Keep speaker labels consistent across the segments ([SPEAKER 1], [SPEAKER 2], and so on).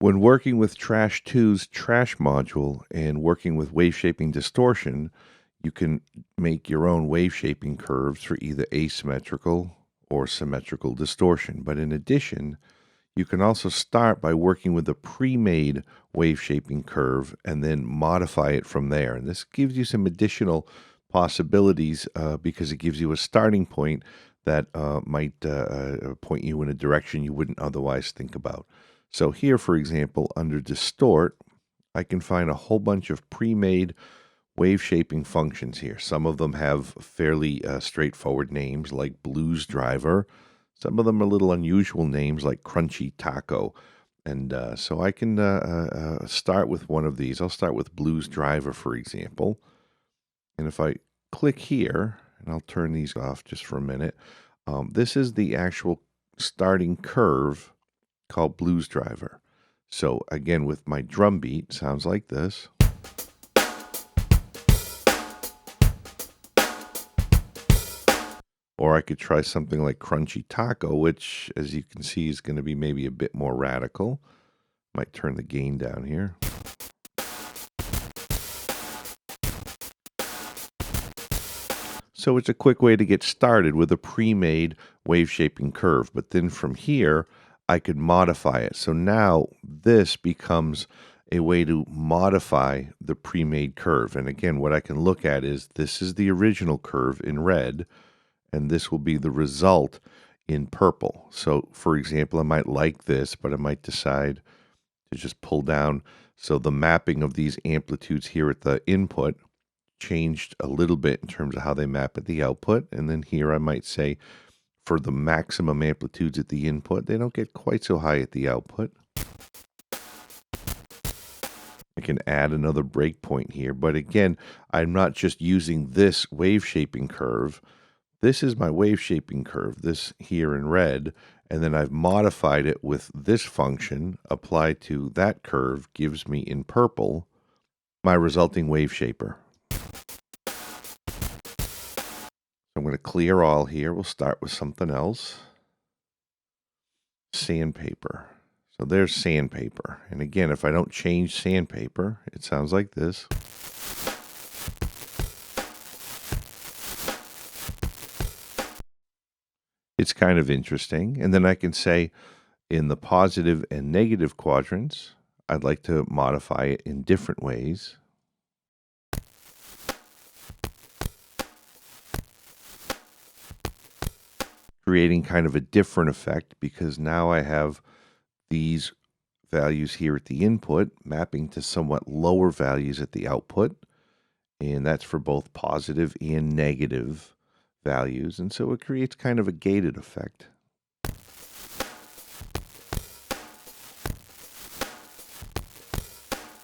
[SPEAKER 1] When working with Trash 2's trash module and working with wave shaping distortion, you can make your own wave shaping curves for either asymmetrical or symmetrical distortion. But in addition, you can also start by working with a pre-made wave shaping curve and then modify it from there. And this gives you some additional possibilities because it gives you a starting point that might point you in a direction you wouldn't otherwise think about. So here, for example, under Distort, I can find a whole bunch of pre-made wave shaping functions here. Some of them have fairly straightforward names like Blues Driver. Some of them are little unusual names like Crunchy Taco. And so I can start with one of these. I'll start with Blues Driver, for example. And if I click here, and I'll turn these off just for a minute, this is the actual starting curve called Blues Driver. So again, with my drum beat, sounds like this. Or I could try something like Crunchy Taco, which, as you can see, is going to be maybe a bit more radical. Might turn the gain down here. So it's a quick way to get started with a pre-made wave shaping curve. But then from here, I could modify it. So now this becomes a way to modify the pre-made curve. And again, what I can look at is this is the original curve in red, and this will be the result in purple. So for example, I might like this, but I might decide to just pull down. So the mapping of these amplitudes here at the input changed a little bit in terms of how they map at the output. And then here I might say for the maximum amplitudes at the input, they don't get quite so high at the output. I can add another breakpoint here, but again, I'm not just using this wave shaping curve. This is my wave shaping curve, this here in red, and then I've modified it with this function applied to that curve, gives me in purple my resulting wave shaper. I'm going to clear all here. We'll start with something else. Sandpaper. So there's sandpaper. And again, if I don't change sandpaper, it sounds like this. It's kind of interesting. And then I can say in the positive and negative quadrants, I'd like to modify it in different ways. Creating kind of a different effect because now I have these values here at the input mapping to somewhat lower values at the output. And that's for both positive and negative values. And so it creates kind of a gated effect.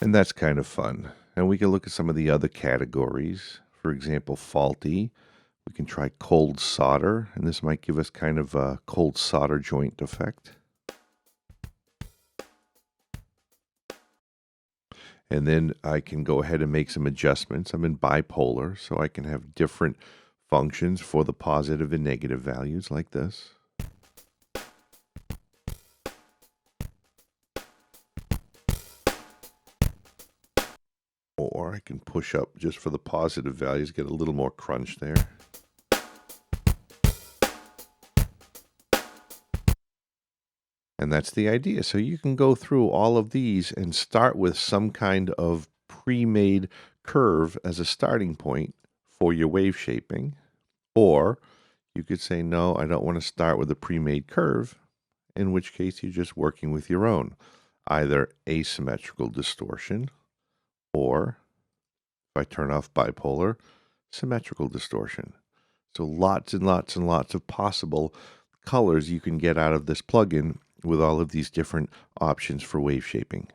[SPEAKER 1] And that's kind of fun. And we can look at some of the other categories. For example, faulty. We can try cold solder, and this might give us kind of a cold solder joint effect. And then I can go ahead and make some adjustments. I'm in bipolar, so I can have different functions for the positive and negative values like this. Or I can push up just for the positive values, get a little more crunch there. And that's the idea. So you can go through all of these and start with some kind of pre-made curve as a starting point for your wave shaping. Or you could say, no, I don't want to start with a pre-made curve, in which case you're just working with your own, either asymmetrical distortion, or if I turn off bipolar, symmetrical distortion. So lots and lots and lots of possible colors you can get out of this plugin with all of these different options for wave shaping.